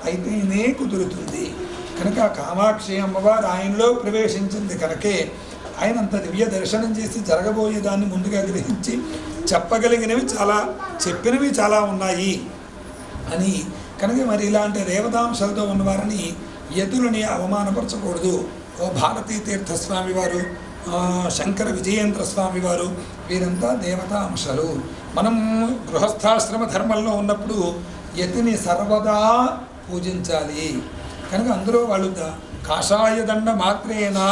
అయితేనే కుదురుతుంది. కనుక కామాక్షి అమ్మవారు ఆయనలో ప్రవేశించింది కనుకే ఆయన అంత దివ్య దర్శనం చేసి జరగబోయేదాన్ని ముందుగా గ్రహించి చెప్పగలిగినవి చాలా, చెప్పినవి చాలా ఉన్నాయి అని. కనుక మరి ఇలాంటి దేవతాంశాలతో ఉన్నవారిని యతులని అవమానపరచకూడదు. ఓ భారతీ తీర్థస్వామి వారు, శంకర విజయేంద్ర స్వామి వారు, వీరంతా దేవతా అంశాలు. మనం గృహస్థాశ్రమ ధర్మంలో ఉన్నప్పుడు యతిని సర్వదా పూజించాలి. కనుక అందులో వాళ్ళు కాషాయ దండ మాత్రేనా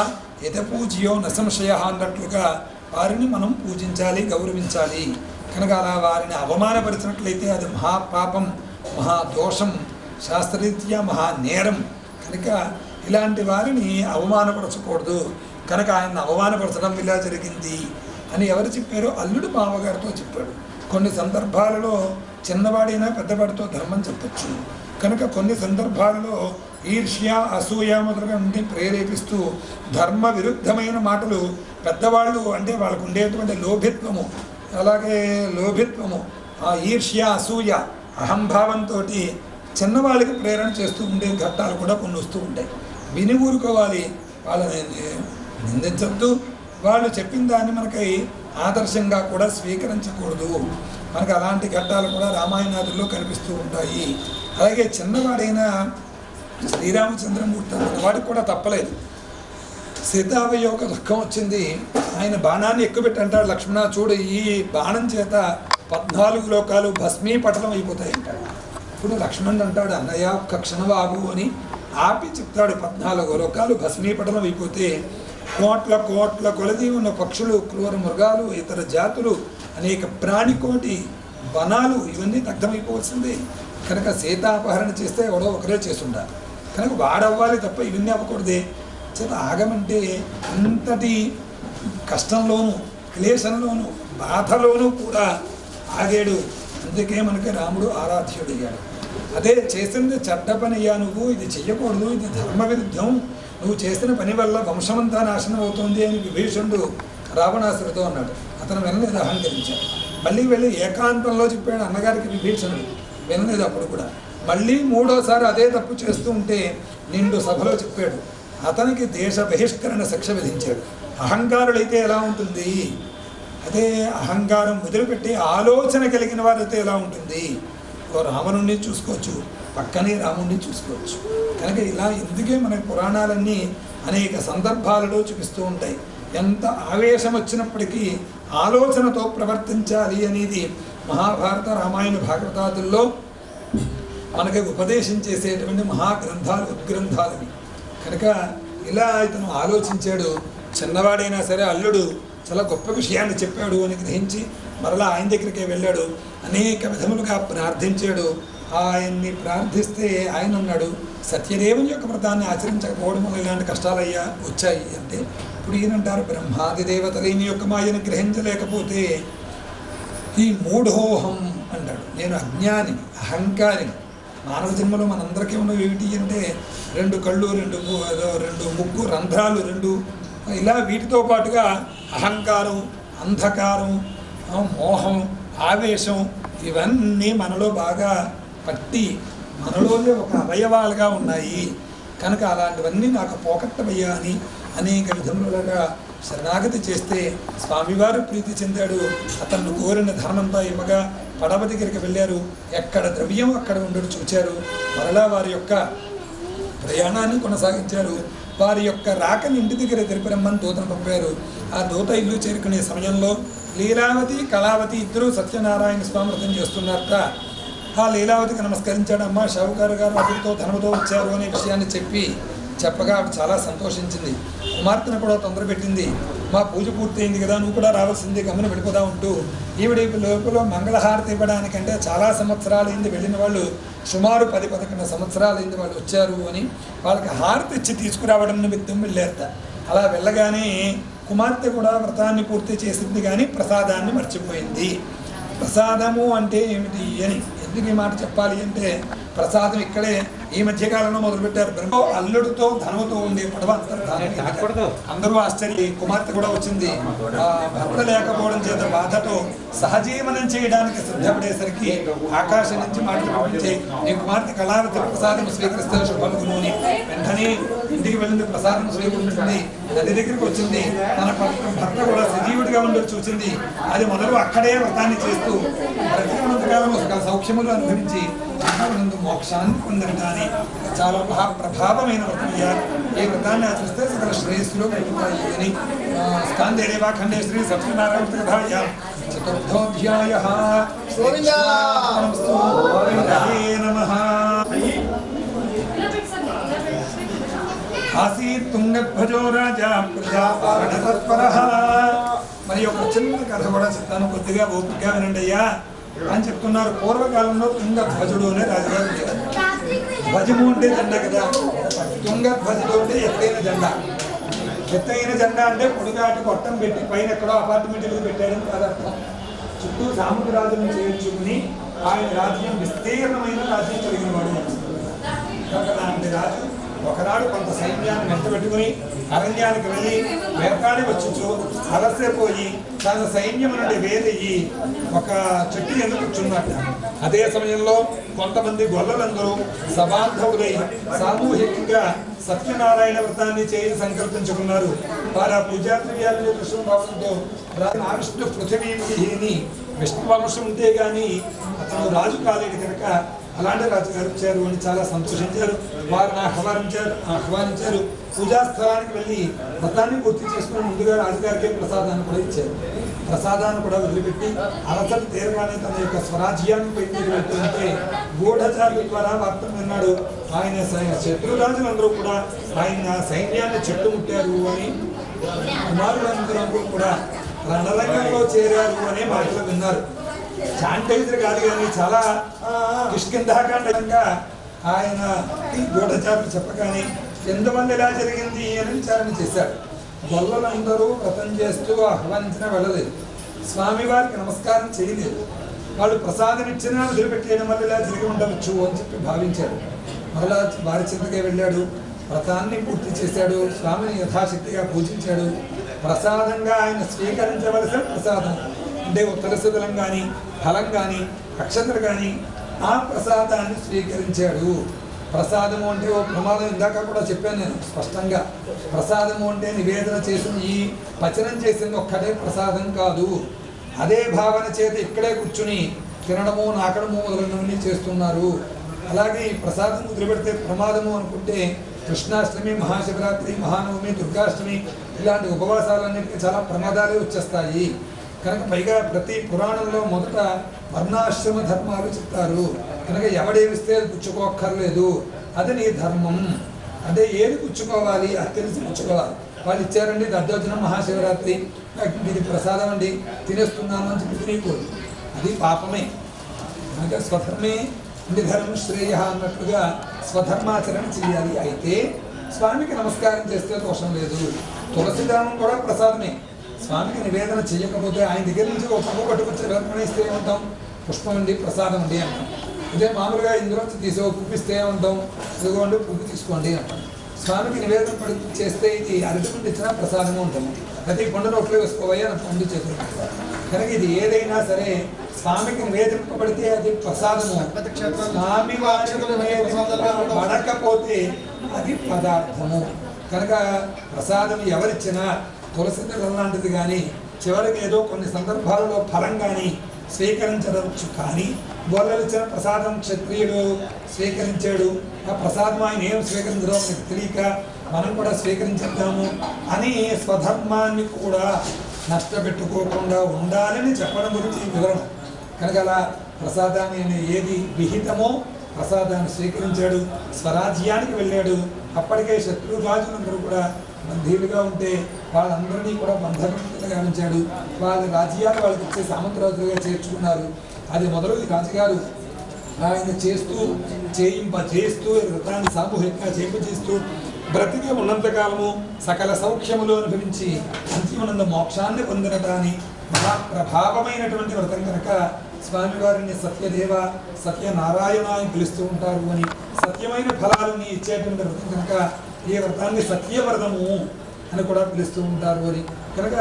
యత పూజ్యో నసంశయ అన్నట్లుగా వారిని మనం పూజించాలి, గౌరవించాలి. కనుక అలా వారిని అవమానపరిచినట్లయితే అది మహాపాపం, మహాదోషం, శాస్త్రరీత్యా మహానేరం. కనుక ఇలాంటి వారిని అవమానపరచకూడదు. కనుక ఆయన అవమానపరచడం ఇలా జరిగింది అని ఎవరు చెప్పారో అల్లుడు మామగారితో చెప్పాడు. కొన్ని సందర్భాలలో చిన్నవాడైనా పెద్దవాడితో ధర్మం చెప్పచ్చు. కనుక కొన్ని సందర్భాలలో ఈర్ష్య, అసూయ మొదలుగా నుండి ప్రేరేపిస్తూ ధర్మ విరుద్ధమైన మాటలు పెద్దవాళ్ళు అంటే వాళ్ళకు ఉండేటువంటి లోభిత్వము, అలాగే లోభిత్వము, ఆ ఈర్ష్య, అసూయ, అహంభావంతో చిన్నవాళ్ళకి ప్రేరణ చేస్తూ ఉండే ఘట్టాలు కూడా కొన్ని వస్తూ ఉంటాయి. విని ఊరుకోవాలి, వాళ్ళని నిందించద్దు. వాళ్ళు చెప్పిన దాన్ని మనకి ఆదర్శంగా కూడా స్వీకరించకూడదు. మనకు అలాంటి ఘట్టాలు కూడా రామాయణాదుల్లో కనిపిస్తూ ఉంటాయి. అలాగే చిన్నవాడైన శ్రీరామచంద్రమూర్తి వాడికి కూడా తప్పలేదు. సీతావియోగ దుఃఖం వచ్చింది, ఆయన బాణాన్ని ఎక్కుపెట్టి అంటాడు, లక్ష్మణ చూడు ఈ బాణం చేత 14 లోకాలు భస్మీపటలం అయిపోతాయి అంటాడు. ఇప్పుడు లక్ష్మణుడు అంటాడు, అన్నయ్య ఒక్క క్షణవాగు అని ఆపి చెప్తాడు, 14 లోకాలు భస్మీపటలం అయిపోతే కోట్ల కోట్ల కొలది ఉన్న పక్షులు, క్రూర మృగాలు, ఇతర జాతులు, అనేక ప్రాణికోటి వనాలు ఇవన్నీ దగ్ధమైపోవలసిందే. కనుక సీతాపహరణ చేస్తే ఎవడో ఒకరే చేస్తుండాలి. కనుక వాడవ్వాలి తప్ప ఇవన్నీ అవ్వకూడదే. చేత ఆగమంటే ఇంతటి కష్టంలోనూ, క్లేశంలోనూ, బాధలోనూ కూడా ఆగాడు. అందుకే మనకి రాముడు ఆరాధ్యుడయ్యాడు. అదే చేసింది చెడ్డ పని అయ్యా, నువ్వు ఇది చెయ్యకూడదు, ఇది ధర్మ విరుద్ధం, నువ్వు చేసిన పని వల్ల వంశమంతా నాశనం అవుతుంది అని విభీషణుడు రావణాసురుతో అన్నాడు. అతను వినలేదు, అహంకరించాడు. మళ్ళీ వెళ్ళి ఏకాంతంలో చెప్పాడు అన్నగారికి విభీషణుడు, వినలేదు. అప్పుడు కూడా మళ్ళీ 3వసారి అదే తప్పు చేస్తూ ఉంటే నిండు సభలో చెప్పాడు. అతనికి దేశ బహిష్కరణ శిక్ష విధించాడు. అహంకారులైతే ఎలా ఉంటుంది, అదే అహంకారం వదిలిపెట్టి ఆలోచన కలిగిన వారైతే ఎలా ఉంటుంది. ఓ రావణుణ్ణి చూసుకోవచ్చు, పక్కనే రాముణ్ణి చూసుకోవచ్చు. కనుక ఇలా ఎందుకే మన పురాణాలన్నీ అనేక సందర్భాలలో చూపిస్తూ ఉంటాయి. ఎంత ఆవేశం వచ్చినప్పటికీ ఆలోచనతో ప్రవర్తించాలి అనేది మహాభారత, రామాయణ, భాగవతాదుల్లో మనకి ఉపదేశం చేసేటువంటి మహాగ్రంథాలు, ఉద్గ్రంథాలవి. కనుక ఇలా ఇతను ఆలోచించాడు. చిన్నవాడైనా సరే అల్లుడు చాలా గొప్ప విషయాన్ని చెప్పాడు అని గ్రహించి మరలా ఆయన దగ్గరికే వెళ్ళాడు. అనేక విధములుగా ప్రార్థించాడు. ఆయన్ని ప్రార్థిస్తే ఆయన అన్నాడు, సత్యదేవుని యొక్క వ్రతాన్ని ఆచరించకపోవడం వల్ల ఇలాంటి కష్టాలయ్యా వచ్చాయి అంటే ఇప్పుడు ఈయనంటారు బ్రహ్మాది దేవతలు ఈయన యొక్క మాయను గ్రహించలేకపోతే ఈ మూఢోహం అంటాడు, నేను అజ్ఞానిని, అహంకారిని. మానవ జన్మలో మనందరికీ ఉన్నవి ఏమిటి అంటే 2 కళ్ళు, 2 ముక్కు రంధ్రాలు, 2 ఇలా వీటితో పాటుగా అహంకారం, అంధకారం, మోహం, ఆవేశం ఇవన్నీ మనలో బాగా పట్టి మనలోనే ఒక అవయవాలుగా ఉన్నాయి. కనుక అలాంటివన్నీ నాకు పోగొట్టవయ్యా అని అనేక విధములుగా శరణాగతి చేస్తే స్వామివారు ప్రీతి చెందాడు. అతను కోరిన ధర్మంతా ఇవ్వగా పడవ దగ్గరికి వెళ్ళారు. ఎక్కడ ద్రవ్యం అక్కడ ఉండడు చూచారు. మరలా వారి యొక్క ప్రయాణాన్ని కొనసాగించారు. వారి యొక్క రాకని ఇంటి దగ్గర తెలిపిరమ్మని దూతను పంపారు. ఆ దూత ఇల్లు చేరుకునే సమయంలో లీలావతి, కళావతి ఇద్దరూ సత్యనారాయణ స్వామి వ్రతం చేస్తున్నారట. ఆ లీలావతికి నమస్కరించాడు. అమ్మ షావుకారు గారు అతడితో ధనముతో వచ్చారు అనే విషయాన్ని చెప్పగా ఆవిడ చాలా సంతోషించింది. కుమార్తెను కూడా తొందర పెట్టింది. మా పూజ పూర్తయింది కదా, నువ్వు కూడా రావాల్సింది, గమని వెళ్ళిపోదా ఉంటూ ఈవిడ లోపల మంగళహారతి ఇవ్వడానికంటే చాలా సంవత్సరాలైంది వెళ్ళిన వాళ్ళు, సుమారు 10-11 సంవత్సరాలైంది వాళ్ళు వచ్చారు అని వాళ్ళకి హారతి ఇచ్చి తీసుకురావడం నిమిత్తం వెళ్ళారట. అలా వెళ్ళగానే కుమార్తె కూడా వ్రతాన్ని పూర్తి చేసింది కానీ ప్రసాదాన్ని మర్చిపోయింది. ప్రసాదము అంటే ఏమిటి అని ఎందుకు ఈ మాట చెప్పాలి అంటే, ప్రసాదం ఇక్కడే ఈ మధ్యకాలంలో మొదలుపెట్టారు. బ్రహ్మ అల్లుడితో ధనముతో ఉండే పడవ అందరూ ఆశ్చర్య. కుమార్తె కూడా వచ్చింది. భర్త లేకపోవడం చేత బాధతో సహజీవనం చేయడానికి సిద్ధపడేసరికి ఆకాశం నుంచి మాటలు పంపించి నీ కుమార్తె కళావతి ప్రసాదం స్వీకరిస్తే శుభమును అని వెంటనే ఇంటికి వెళ్ళింది. ప్రసాదం స్వీకరించింది. నది దగ్గరికి వచ్చింది. తన భర్త కూడా సజీవుడిగా ఉండి చూసింది. అది మొదలు అక్కడే వ్రతాన్ని చేస్తూ బ్రతికినంతకాలం సౌఖ్యములు అనుభవించి మోక్షాన్ని పొందటాన్ని చాలా మహాప్రభావమైన వ్రతమయ్యా. ఈ వ్రతాన్ని ఆచరిస్తే సకల శ్రేయస్సులో కలుగుతాయి అని స్కాందేవా ఖండే శ్రీ సత్యనారాయణ కథాయ చతుర్థోధ్యాయః. నమః. ఆసీత్ తుంగధ్వజో రాజా ప్రజాపాలనతత్పరః. మరి ఒక చిన్న కథ కూడా చెప్తాను, కొద్దిగా ఓపిక వినండి అయ్యా అని చెప్తున్నారు. పూర్వకాలంలో తుంగధ్వజుడు అనే రాజుగారు ఉండేవారు. ధ్వజము అంటే జెండా కదా. తుంగధ్వజుడు అంటే ఎత్తైన జెండా. ఎత్తైన జెండా అంటే పొడుగాటి కొట్టం పెట్టి పైన ఎక్కడో అపార్ట్మెంట్లు పెట్టాడని కాదు అర్థం. చుట్టూ సామంతరాజులను చేర్చుకుని ఆయన రాజ్యం విస్తీర్ణమైన రాజ్యం కలిగిన వాడు. అలాంటి రాజు ఒకనాడు కొంత సైన్యాన్ని వెంటబెట్టుకుని అరణ్యానికి వెళ్ళి వేటాడి వచ్చుచు అలసిపోయి తన సైన్యం నుండి వేరయ్యి ఒక చెట్టు ఎందుకు కూర్చున్నట్ట. అదే సమయంలో కొంతమంది గొల్లలందరూ సబాంధవులై సామూహికంగా సత్యనారాయణ వ్రతాన్ని చేయి సంకల్పించుకున్నారు. వారు ఆ పూజాద్రవ్యాలను కృష్ణ భావంతో విష్ణు పృథివీని విష్ణు వంశం ఉంటే గాని అతను రాజు కాలేడు కనుక అలాంటి రాజుగారు వచ్చారు అని చాలా సంతోషించారు. వారిని ఆహ్వానించారు. పూజాస్థలానికి వెళ్ళి వ్రతాన్ని పూర్తి చేసుకుని ముందుగా రాజుగారికి ప్రసాదాన్ని కూడా ఇచ్చారు. ప్రసాదాన్ని కూడా వదిలిపెట్టి అలసట తీరగానే తన యొక్క స్వరాజ్యాన్ని బయటికి వెళ్తుంటే గూఢచారుల ద్వారా వార్తను విన్నాడు. ఆయన శత్రురాజులందరూ కూడా ఆయన సైన్యాన్ని చుట్టుముట్టారు అని, కుమారులందరూ కూడా రణరంగంలో చేరారు అనే మాటలు విన్నారు. శాంతైజర్ కాదు కానీ చాలా కిష్కింధాకాండంగా ఆయన గూఢచారులు చెప్పగానే ఎంతమంది ఇలా జరిగింది అని విచారణ చేశాడు. గొల్లలందరూ వ్రతం చేస్తూ ఆహ్వానించినా వెళ్ళలేదు. స్వామివారికి నమస్కారం చేయలేదు. వాళ్ళు ప్రసాదం ఇచ్చినా వదిలిపెట్టేయడం వల్ల ఇలా జరిగి ఉండవచ్చు అని చెప్పి భావించాడు. మరలా వారి చింతకే వెళ్ళాడు. వ్రతాన్ని పూర్తి చేశాడు. స్వామిని యథాశక్తిగా పూజించాడు. ప్రసాదంగా ఆయన స్వీకరించవలసిన ప్రసాదం అంటే ఉత్తరశుద్ధలం కానీ ఫలం కానీ అక్షతలు కానీ ఆ ప్రసాదాన్ని స్వీకరించాడు. ప్రసాదము అంటే ఓ ప్రమాదం ఇందాక కూడా చెప్పాను నేను స్పష్టంగా. ప్రసాదము అంటే నివేదన చేసింది, ఈ పచనం చేసింది ఒక్కటే ప్రసాదం కాదు. అదే భావన చేత ఇక్కడే కూర్చుని తినడము నాకడము మొదలైనవన్నీ చేస్తున్నారు. అలాగే ఈ ప్రసాదం వదిలిపెడితే ప్రమాదము అనుకుంటే కృష్ణాష్టమి, మహాశివరాత్రి, మహానవమి, దుర్గాష్టమి ఇలాంటి ఉపవాసాలన్నిటికీ చాలా ప్రమాదాలే వచ్చేస్తాయి. కనుక పైగా ప్రతి పురాణంలో మొదట వర్ణాశ్రమ ధర్మాలు చెప్తారు. కనుక ఎవడేమిస్తే అది పుచ్చుకోక్కర్లేదు, అది నీ ధర్మం. అంటే ఏది పుచ్చుకోవాలి అది తెలిసి పుచ్చుకోవాలి. వాళ్ళు ఇచ్చారండి దద్దోజనం మహాశివరాత్రి, ఇది ప్రసాదం అండి తినేస్తున్నాను అని చెప్పి తినేయకూడదు, అది పాపమే. కనుక స్వధర్మే నిధర్మ శ్రేయ అన్నట్లుగా స్వధర్మాచరణ చేయాలి. అయితే స్వామికి నమస్కారం చేస్తే దోషం లేదు. తులసి దళం కూడా ప్రసాదమే. స్వామికి నివేదన చేయకపోతే ఆయన దగ్గర నుంచి ఒక పువ్వు పట్టుకొచ్చి నిర్ణయిస్తే ఏమంటాం? పుష్పం ఉండి ప్రసాదం ఉండి అంటాం. ఇదే మామూలుగా ఇందులోంచి తీసి ఒక పువ్వు ఇస్తే ఏమంటాం? ఇదిగోండి పువ్వు తీసుకోండి అంటాం. స్వామికి నివేదన చేస్తే ఇది అరటిపండు ఇచ్చినా ప్రసాదము ఉంటుంది. ప్రతి పండు నోట్లో వేసుకోవయ్యా పండు చేతులు పెడతారు. కనుక ఇది ఏదైనా సరే స్వామికి నివేదింపబడితే అది ప్రసాదము. స్వామి పడకపోతే అది పదార్థము. కనుక ప్రసాదం ఎవరిచ్చినా తులసి దళం లాంటిది కానీ చివరికి ఏదో కొన్ని సందర్భాలలో ఫలం కానీ స్వీకరించవచ్చు. కానీ గొర్రెలు ఇచ్చిన ప్రసాదం క్షత్రియుడు స్వీకరించాడు, ఆ ప్రసాదం ఆయన ఏం స్వీకరించడం మనకు తెలియక మనం కూడా స్వీకరించేద్దాము అని స్వధర్మాన్ని కూడా నష్టపెట్టుకోకుండా ఉండాలని చెప్పడం గురించి వివరణ. కనుక అలా ప్రసాదాన్ని ఏది విహితమో ప్రసాదాన్ని స్వీకరించాడు, స్వరాజ్యానికి వెళ్ళాడు. అప్పటికే శత్రు రాజులందరూ కూడా బంధీలుగా ఉంటే వాళ్ళందరినీ కూడా బంధకులుగా ఉంచాడు. వాళ్ళ రాజ్యాలు వాళ్ళకి ఇచ్చే సామంతరాజులుగా చేర్చుకున్నారు. అది మొదలు ఈ రాజుగారు ఆయన చేస్తూ వ్రతాన్ని సామూహికంగా చేస్తూ బ్రతికి ఉన్నంతకాలము సకల సౌఖ్యములు అనుభవించి అంతిమనంద మోక్షాన్ని పొందినటాన్ని మహాప్రభావమైనటువంటి వ్రతం కనుక స్వామివారిని సత్యదేవ సత్యనారాయణ అని పిలుస్తూ ఉంటారు అని, సత్యమైన ఫలాలని ఇచ్చేటువంటి వ్రతం కనుక ఈ వ్రతాన్ని సత్యవ్రతము అని కూడా పిలుస్తూ ఉంటారు అని. కనుక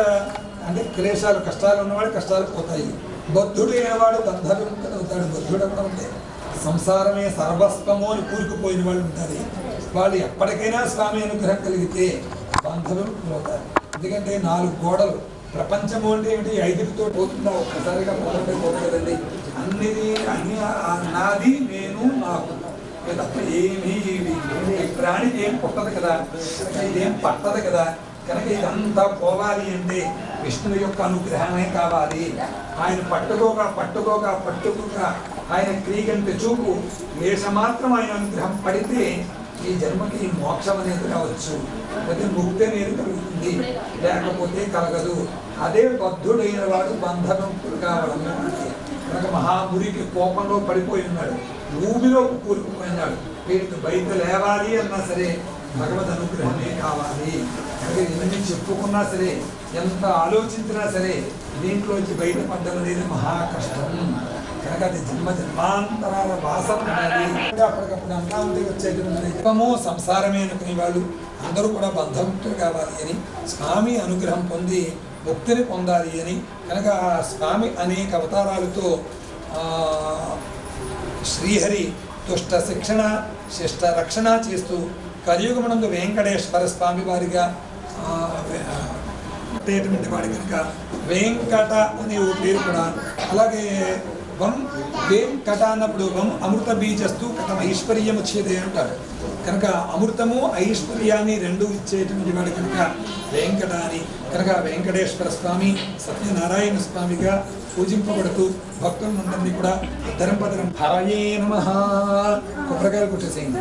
అంటే క్లేశాలు కష్టాలు ఉన్నవాడు కష్టాలు పోతాయి, బద్ధుడు అయినవాడు బంధవిముక్తుడు అవుతాడు. బద్ధుడు అంటే సంసారమే సర్వస్వము అని కూరుకుపోయిన వాళ్ళు ఉంటారు. వాళ్ళు ఎప్పటికైనా స్వామి అనుగ్రహం కలిగితే బంధవిముక్తులు అవుతారు. ఎందుకంటే 4 గోడలు ప్రపంచము అంటే ఏమిటి? 5తో పోతుందా? ఒక్కసారిగా పోతుంటే పోతుంది కదండి. అన్ని నాది నేను నాకు తప్ప ఏమీ ప్రాణికి ఏం పుట్టదు కదా, ఇదేం పట్టదు కదా. కనుక ఇదంతా పోవాలి అంటే విష్ణువు యొక్క అనుగ్రహమే కావాలి. ఆయన పట్టుకోక ఆయన క్రీగంటి చూపు లేశమాత్రం ఆయన అనుగ్రహం పడితే ఈ జన్మకి మోక్షం అనేది రావచ్చు, అయితే ముక్తి అనేది కలుగుతుంది, లేకపోతే కలగదు. అదే బద్ధుడైన వాడు బంధముక్తుడు కావడం. కనుక మహామురికి కోపంలో పడిపోయి ఉన్నాడు, ఊబిలో కూరుకుపోయినాడు. వీటికి బయట లేవాలి అన్నా సరే భగవద్ అనుగ్రహమే కావాలి. కనుక ఇవన్నీ చెప్పుకున్నా సరే ఎంత ఆలోచించినా సరే దీంట్లోంచి బయటపడ్డం అనేది మహా కష్టం. కనుక అది జన్మాంతరాల వాసన ఉండాలి. అప్పటికప్పుడు అన్నా ఉంటే వచ్చేటువంటి సంసారమే అనుకునే వాళ్ళు అందరూ కూడా బంధముక్తులు కావాలి అని, స్వామి అనుగ్రహం పొంది ముక్తిని పొందాలి అని. కనుక స్వామి అనేక అవతారాలతో శ్రీహరి దుష్ట శిక్షణ శిష్ట రక్షణ చేస్తూ కలియుగమునందు వెంకటేశ్వర స్వామి వారిగా వాడి కనుక వెంకట అనే ఓ పేరు కూడా. అలాగే వెంకట అన్నప్పుడు అమృత బీజస్తు కథం ఐశ్వర్యం వచ్చేది అంటారు. కనుక అమృతము ఐశ్వర్యాన్ని రెండు ఇచ్చేటువంటి వాడు కనుక వెంకట అని. కనుక వెంకటేశ్వర స్వామి సత్యనారాయణ స్వామిగా పూజింపబడుతూ భక్తులందరినీ కూడా ధరంపదరం హరయే నమః కొబ్బరికాయలు కొట్టేసేయండి.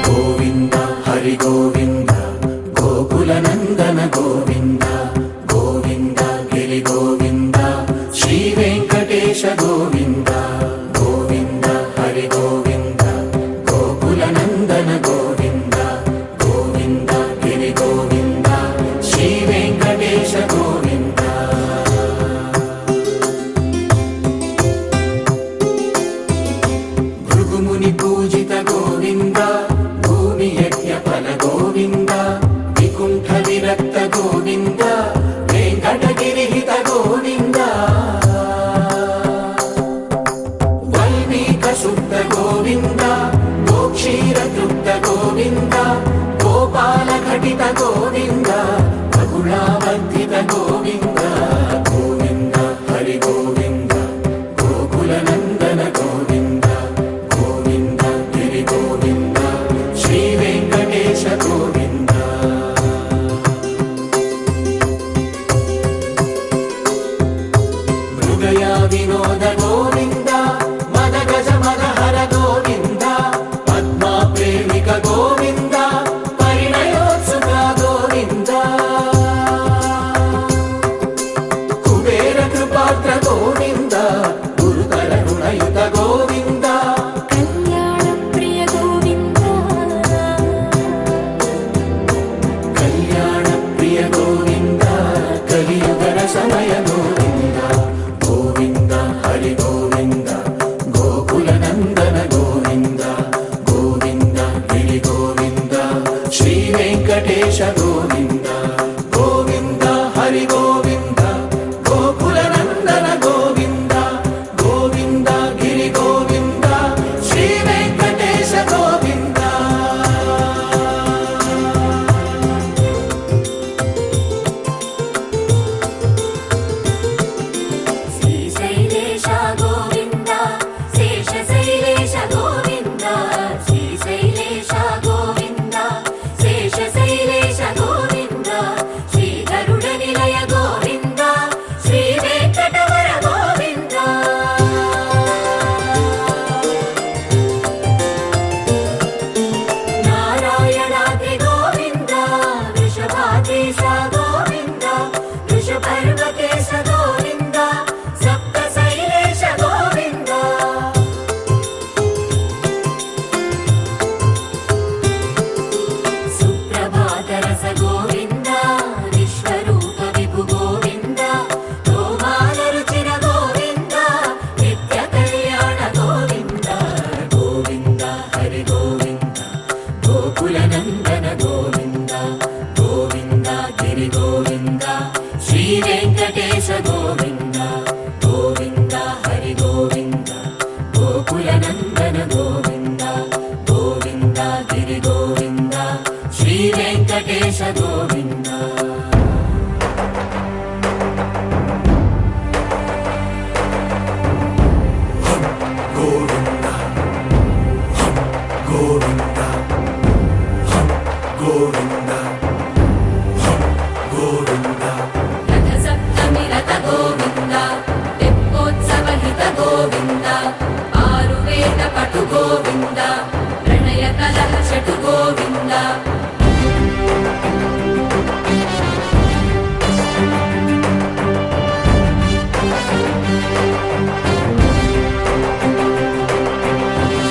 గోవింద హరి గోవింద గోకుల నందన గోవింద గోవింద గిరి గోవింద శ్రీ వెంకటేశ గోవింద గోవింద హరి గోవింద గోకుల నందన గోవింద గోవింద గిరి గోవింద శ్రీ వెంకటేశ గోవింద. భృగుముని పూజిత గోవింద భూమి యజ్ఞ ఫల గోవింద వికుంఠ విరక్త గోవింద వెంకటగిరిహిత గోవింద వల్మీక శుద్ధ గోవింద గోక్షీర తృప్త గోవింద గోపాల ఘటిత గోవింద బహుళావర్ధిత గోవింద గోవింద హరి గోవింద గోకుల నందన గోవింద గోవింద గిరి గోవింద శ్రీ వెంకటేశ గోవింద. మృగయ వినోద గోవింద మద గజ మద హర గోవింద పద్మా ప్రేమిక గోవింద పరిణయోత్సుక గోవింద గోవింద గోవింద హరి గోవింద గోకుల నందన గోవింద గోవింద గిరి గోవింద శ్రీ వెంకటేశ గోవింద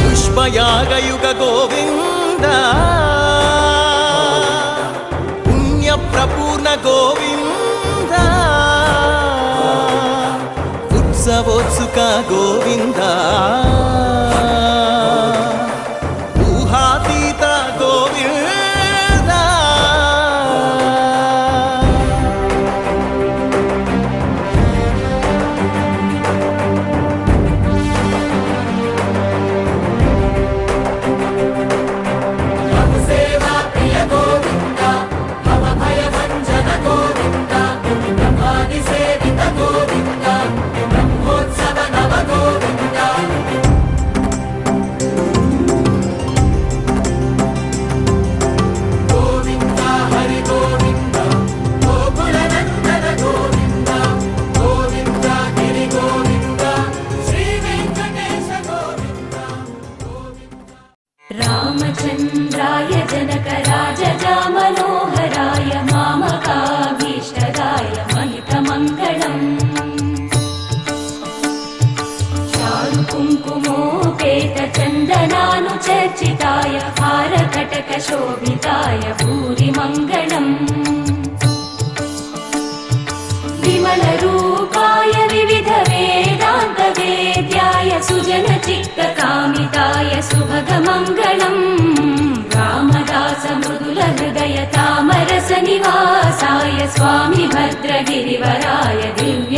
పుష్పయాగయుగ గోవింద పుణ్య ప్రపూర్ణ గోవింద ఉత్సవోత్సుక గోవింద ఊహాతీత గోవింద సేవా ప్రియ గోవింద భవ భయ భంజన గోవింద బ్రహ్మాది సేవిత గోవింద బ్రహ్మోత్సవ నవ గోవింద గోవింద హరి గోవింద గోకుల నందన గోవింద గోవింద గిరి గోవింద శ్రీ వెంకటేశ గోవింద రామచంద్రాయ जनकराजजा मनोहराय मामकाभीष्टदाय महितमङ्गलम् चारुकुङ्कुमोपेतचन्दनानुचर्चिताय हारकटकशोभिताय भूरिमङ्गलम् विमलरूपाय विविधवेदान्तवेद्याय सुजनचित्तकामिताय सुभगमङ्गलम् रामदास मृदुल हृदय तामरस निवासाय स्वामी भद्रगिरिवराय दिव्य